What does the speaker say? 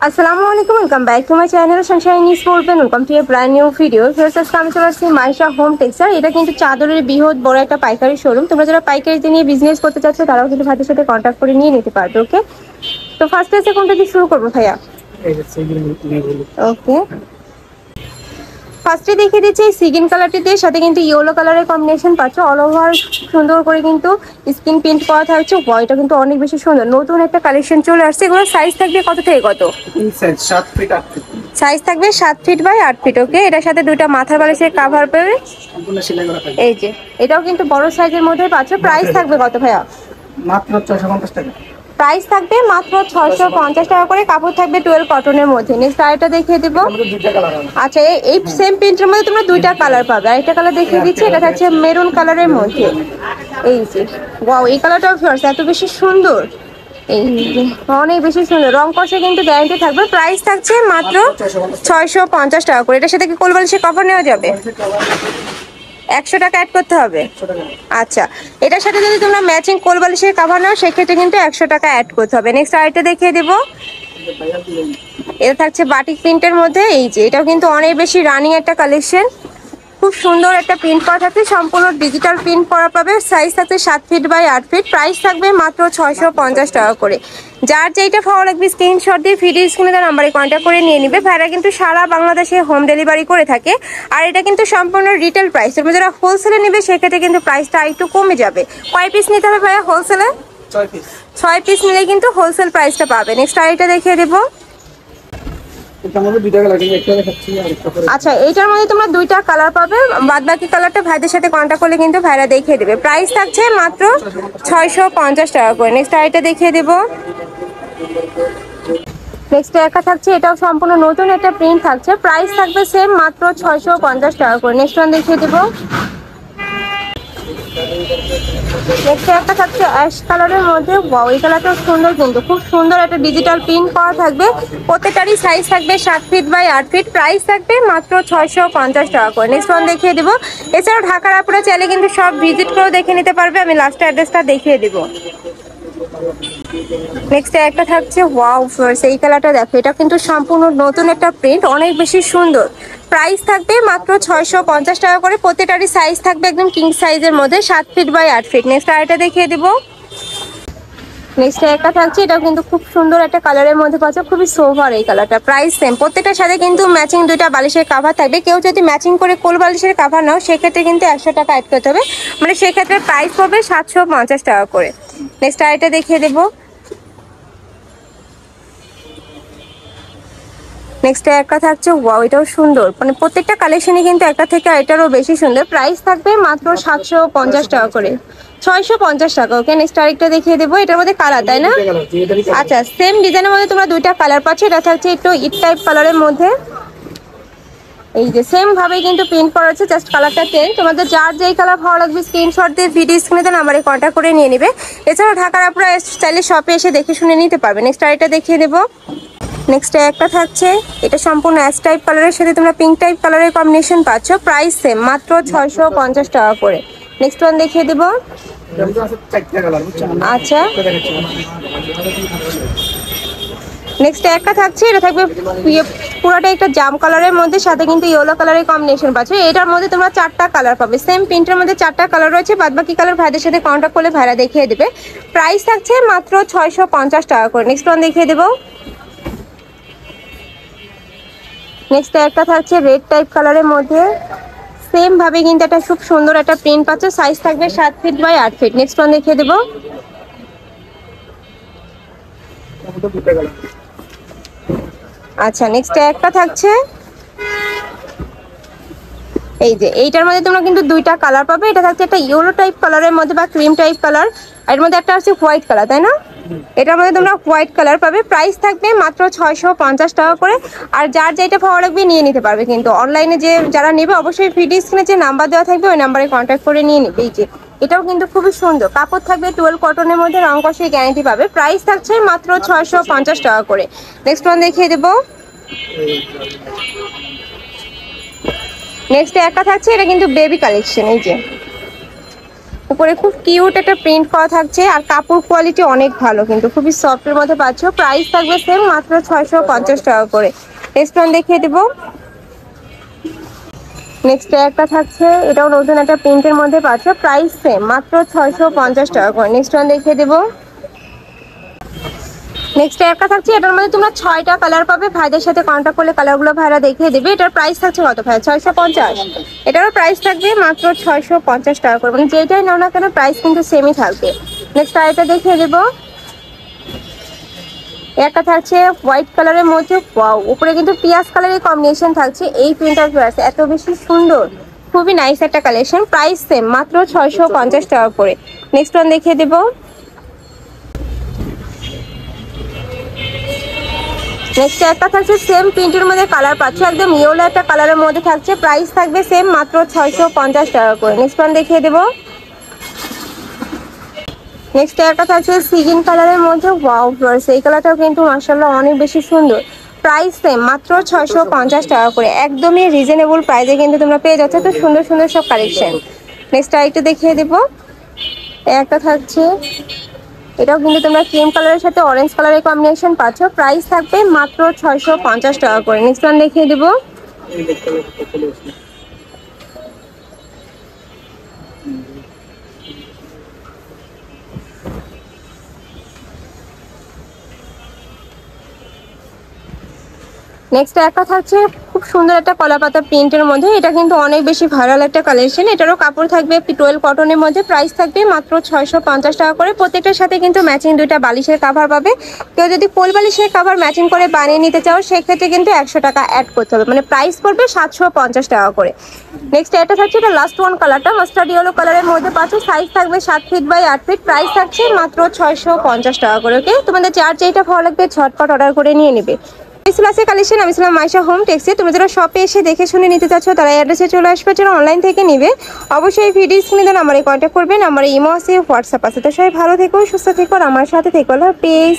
আসসালামু আলাইকুম, welcome back to my channel sunshine news বলবেন। Welcome to a brand new video. First আমি চলে আসছি মাইশা হোম টেক্সটাইল। এটা কিন্তু চাদরের বৃহৎ বড় একটা পাইকারি শোরুম। তোমরা যারা পাইকারিতে নিয়ে বিজনেস করতে চাচ্ছ তারাও কিন্তু ভাইদের সাথে কন্ট্যাক্ট করে নিয়ে নিতে পারবে। ওকে, তো ফার্স্টে এসে কোনটা দিয়ে শুরু করবো ভাইয়া? ওকে, ফার্স্টে দেখিয়ে দিচ্ছি এই সিগিন কালারটি দিয়ে, সাথে কিন্তু ইয়েলো কালারের কম্বিনেশন পাচ্ছ। অল ওভার সুন্দর করে কিন্তু স্কিন প্রিন্ট করা থাকছে। এটা কিন্তু অনেক বেশি সুন্দর, নতুন একটা কালেকশন চলে আসছে। এগুলো সাইজ থাকবে কত থেকে কত? সাইজ থাকবে 7 ফিট বাই 8 ফিট। ওকে, এটার সাথে দুইটা মাথার বালিশের কাভার পাবে। এই যে এটাও কিন্তু বড় সাইজের মধ্যে পাচ্ছ। প্রাইস থাকবে কত ভাইয়া? মাত্র 650 টাকা। প্রাইস থাকবে মাত্র 650 টাকা করে। কাপড় থাকবে 12 কটনের মধ্যে। নেক্সট আরেকটা দেখিয়ে দেবো। আচ্ছা, এই সেম প্রিন্টের মধ্যে তোমরা দুইটা কালার পাবে। আরেকটা কালার দেখিয়ে দিচ্ছি, এটা থাকছে মেরুন কালারের মধ্যে। এই যে ওয়াও, এই কালারটাও ফিয়ার্স এত বেশি সুন্দর, এই অনেক বেশি সুন্দর। রং কষে কিন্তু গ্যারান্টি থাকবে। প্রাইস থাকছে মাত্র 650 টাকা করে। এটার সাথে কি কোলবালিশের কভার নেওয়া যাবে? 100 টাকা অ্যাড করতে হবে। আচ্ছা, এটার সাথে যদি তোমরা ম্যাচিং কোলবালিশের কভার নাও সেক্ষেত্রে কিন্তু 100 টাকা অ্যাড করতে হবে। নেক্সট আরেকটা দেখিয়ে দেবো। এটা থাকছে বাটিক প্রিন্টের মধ্যে। এই যে এটাও কিন্তু অনেক বেশি রানিং একটা কালেকশন। খুব সুন্দর একটা প্রিন্ট করা থাকছে, সম্পূর্ণ ডিজিটাল প্রিন্ট করা পাবে। সাইজ থাকছে 7 ফিট বাই 8 ফিট। প্রাইস থাকবে মাত্র 650 টাকা করে। যার যেইটা ভালো লাগবে স্ক্রিনশট দিয়ে ভিডিও স্ক্রিনে তার নাম্বারে কন্ট্যাক্ট করে নিয়ে নিবে। ভাইরা কিন্তু সারা বাংলাদেশে হোম ডেলিভারি করে থাকে। আর এটা কিন্তু সম্পূর্ণ রিটেল প্রাইস। তোমরা যারা হোলসেলে নিবে সেক্ষেত্রে কিন্তু প্রাইসটা একটু কমে যাবে। কয় পিস নিতে হবে ভাইয়া হোলসেলে? 6 পিস নিলে কিন্তু হোলসেল প্রাইসটা পাবে। নেক্সট আরেকটা দেখিয়ে দেবো। আচ্ছা, এইটার মধ্যে তোমরা দুইটা কালার পাবে, বাদ বাকি কালারটা ভাইদের সাথে কন্ট্যাক্ট করলে কিন্তু ভাইরা দেখিয়ে দেবে। প্রাইস থাকছে মাত্র 650 টাকা করে। নেক্সট আরেকটা দেখিয়ে দেবো। নেক্সট একটা থাকছে, এটাও সম্পূর্ণ নতুন একটা প্রিন্ট থাকছে। প্রাইস থাকবে সেম মাত্র 650 টাকা করে। নেক্সট ওয়ান দেখিয়ে দেবো। নেক্সট একটা থাকছে অ্যাশ কালারের মধ্যে। ওয়াও, এই কালারটা সুন্দর, কিন্তু খুব সুন্দর একটা ডিজিটাল প্রিন্ট করা থাকবে। প্রত্যেকটারই সাইজ থাকবে 7 ফিট বাই 8 ফিট। প্রাইস থাকবে মাত্র 650 টাকা করে। নেক্সট ওয়ান দেখিয়ে দেবো। এছাড়াও ঢাকার আপুরা চাইলে কিন্তু সব ভিজিট করেও দেখে নিতে পারবে। আমি লাস্ট অ্যাড্রেসটা দেখিয়ে দেবো। নেক্সট একটা থাকছে ওয়াও ফ্রেন্ডস, এই কালারটা দেখো, এটা কিন্তু সম্পূর্ণ নতুন একটা প্রিন্ট, অনেক বেশি সুন্দর। প্রাইস থাকবে মাত্র 650 টাকা করে। প্রত্যেকটারই সাইজ থাকবে একদম কিং সাইজের মধ্যে, 7 ফিট বাই 8 ফিট। নেক্সট আরেকটা দেখিয়ে দেবো। নেক্সট একটা থাকছে, এটাও কিন্তু খুব সুন্দর একটা কালারের মধ্যে পাচ্ছ, খুবই সোভার এই কালারটা। Price same. প্রত্যেকটার সাথে কিন্তু ম্যাচিং দুইটা বালিশের কাভার থাকবে। কেউ যদি ম্যাচিং করে কোল বালিশের কাভার নাও সেক্ষেত্রে কিন্তু 100 টাকা অ্যাড করতে হবে, মানে সেক্ষেত্রে প্রাইস পড়বে 750 টাকা করে। নেক্সট আরেকটা দেখিয়ে দেবো। নেক্সট একটা থাকছে ওয়াও, এটাও সুন্দর, মানে প্রত্যেকটা কালেকশনই কিন্তু একটা থেকে এটারও বেশি সুন্দর। প্রাইস থাকবে মাত্র 750 টাকা করে, 650 টাকা। ওকে, নেক্সট আরেকটা দেখিয়ে দেবো। এটার মধ্যে কালার, তাই না? আচ্ছা, সেম ডিজাইনের মধ্যে তোমরা দুইটা কালার পাচ্ছ। এটা থাকছে একটু ইট টাইপ কালারের মধ্যে। এই যে সেম ভাবে কিন্তু প্রিন্ট করা আছে, জাস্ট কালারটা চেঞ্জ। তোমাদের যার যেই কালার ভালো লাগবে স্ক্রিনশট দিয়ে ভিডিও স্ক্রিনে নাম্বারে কন্ট্যাক্ট করে নিয়ে নিবে। এছাড়াও ঢাকার আপনারা চাইলে শপে এসে দেখে শুনে নিতে পারবে। নেক্সট আরেকটা দেখিয়ে দেবো। নেক্সট একটা থাকছে, এটা সম্পূর্ণ অ্যাশ টাইপ কালারের সাথে তোমরা পিঙ্ক টাইপ কালারের কম্বিনেশন পাচ্ছ। প্রাইস সেম, মাত্র 650 টাকা করে। নেক্সট ওয়ান দেখিয়ে দেবো। আচ্ছা, নেক্সট একটা থাকছে, এটা থাকবে পুরোটা একটা জাম কালারের মধ্যে, সাথে কিন্তু ইয়েলো কালারের কম্বিনেশন পাচ্ছ। এটার মধ্যে তোমরা 4টা কালার পাবে। সেম প্রিন্টের মধ্যে 4টা কালার রয়েছে, বাদ বাকি কালার ভাইদের সাথে কন্ট্যাক্ট করলে ভাইরা দেখিয়ে দেবে। প্রাইস থাকছে মাত্র 650 টাকা করে। নেক্সট ওয়ান দেখিয়ে দেবো। নেক্সট একটা থাকছে রেড টাইপ কালারের মধ্যে। সেম ভাবে কিন্তু একটা খুব সুন্দর একটা প্রিন্ট পাচ্ছ। সাইজ থাকবে 7 feet by 8 feet. Next one দেখিয়ে দেবো। আচ্ছা, নেক্সট একটা থাকছে, এই যে এইটার মধ্যে তোমরা কিন্তু দুইটা কালার পাবে। এটা থাকছে একটা ইয়েলো টাইপ কালারের মধ্যে বা ক্রিম টাইপ কালার, আর এর মধ্যে একটা আছে হোয়াইট কালার, তাই না? এটার মধ্যে তোমরা হোয়াইট কালার পাবে। প্রাইস থাকবে মাত্র 650 টাকা করে। আর যার যেটা ভালো লাগবে নিয়ে নিতে পারবে। কিন্তু অনলাইনে যে যারা নেবে অবশ্যই ভিডিও স্ক্রিনে যে নাম্বার দেওয়া থাকবে ওই নাম্বারে কন্ট্যাক্ট করে নিয়ে নেবে। এই যে এটাও কিন্তু খুবই সুন্দর, কাপড় থাকবে 12 কটনের মধ্যে, রং কষে গ্যারান্টি পাবে। প্রাইস থাকছে মাত্র 650 টাকা করে। নেক্সট ওয়ান দেখিয়ে দেবো। নেক্সট একটা থাকছে, এটা কিন্তু বেবি কালেকশন। এই যে উপরে খুব কিউট একটা প্রিন্ট করা থাকছে আর কাপড় কোয়ালিটি অনেক ভালো, কিন্তু খুবই সফটের মধ্যে পাচ্ছ। প্রাইস থাকবে সেম, মাত্র 650 টাকা করে। নেক্সট ওয়ান দেখিয়ে দিব। নেক্সট একটা থাকছে, এটাও নতুন একটা প্রিন্টের মধ্যে পাচ্ছ, প্রাইস সেম, মাত্র 650 টাকা করে। নেক্সট ওয়ান দেখিয়ে দেবো। নেক্সট একটা থাকছে, এটার মধ্যে তোমরা 6টা কালার পাবে। ভাইদের সাথে কন্ট্যাক্ট করলে কালারগুলো ভাইরা দেখিয়ে দেবে। এটার প্রাইস থাকছে কত ভাই? 650। এটারও প্রাইস থাকবে মাত্র 650 টাকা করে, মানে যেটাই নাও না কেন প্রাইস কিন্তু সেমই থাকবে। নেক্সট আরেকটা দেখিয়ে দেবো। একটা থাকছে হোয়াইট কালারের মধ্যে, ওয়াও, উপরে কিন্তু পিয়াজ কালারের কম্বিনেশন থাকছে। এই প্রিন্টার আছে এত বেশি সুন্দর, খুবই নাইস একটা কালেকশন। প্রাইস সেম, মাত্র 650 টাকা করে। নেক্সট ওয়ান দেখিয়ে দেবো। নেক্সট একটা থাকছে সেম প্রিন্টের মধ্যে কালার পাচ্ছ, একদম ইয়েলো একটা কালারের মধ্যে থাকছে। প্রাইস থাকবে সেম, মাত্র 650 টাকা করে। নেক্সট ওয়ান দেখিয়ে দেবো। নেক্সট একটা থাকছে সিগিন কালারের মধ্যে, ওয়াও ফ্লোরাস, এই কালারটাও কিন্তু মাশাআল্লাহ অনেক বেশি সুন্দর। প্রাইস সেম, মাত্র 650 টাকা করে। একদমই রিজনেবল প্রাইসে কিন্তু তোমরা পেয়ে যাচ্ছ তো সুন্দর সুন্দর সব কালেকশন। নেক্সট আরেকটা দেখিয়ে দেবো। একটা থাকছে, এটাও কিন্তু তোমরা ক্রিম কালারের সাথে অরেঞ্জ কালারের কম্বিনেশন পাচ্ছ। প্রাইস থাকবে মাত্র 650 টাকা করে। নেক্সট ওয়ান দেখিয়ে দেবো। নেক্সট একটা থাকছে খুব সুন্দর একটা কলাপাতা প্রিন্টের মধ্যে, এটা কিন্তু অনেক বেশি ভাইরাল একটা কালেকশন। এটারও কাপড় থাকবে 12 কটনের মধ্যে। প্রাইস থাকবে মাত্র 650 টাকা করে। প্রত্যেকটার সাথে কিন্তু ম্যাচিং 2টা বালিশের কাভার পাবে। কেউ যদি কোল বালিশের কাভার ম্যাচিং করে বানিয়ে নিতে চাও সেক্ষেত্রে কিন্তু 100 টাকা অ্যাড করতে হবে, মানে প্রাইস পড়বে 750 টাকা করে। নেক্সট এটা থাকছে, এটা লাস্ট ওয়ান কালারটা মাস্টার্ড ইয়েলো কালারের মধ্যে পাচ্ছ। সাইজ থাকবে 7 ফিট বাই 8 ফিট। প্রাইস থাকছে মাত্র 650 টাকা করে। ওকে, তোমাদের যার যেটা ভালো লাগবে ঝটপট অর্ডার করে নিয়ে নেবে। কালেকশন, আমি ছিলাম মাইশা হোম টেক্সে। তুমি যারা শপে এসে দেখে শুনে নিতে চাচ্ছ তারা অ্যাড্রেসে চলে আসবে, যারা অনলাইন থেকে নিবে অবশ্যই ভিডিও স্ক্রিনে দেন নাম্বারে কন্ট্যাক্ট করবেন। আমার ইমো আছে, হোয়াটসঅ্যাপ আছে। তো সবাই ভালো থেকো, সুস্থ থেকো, আর আমার সাথে থেকো। আল্লাহ হাফেজ।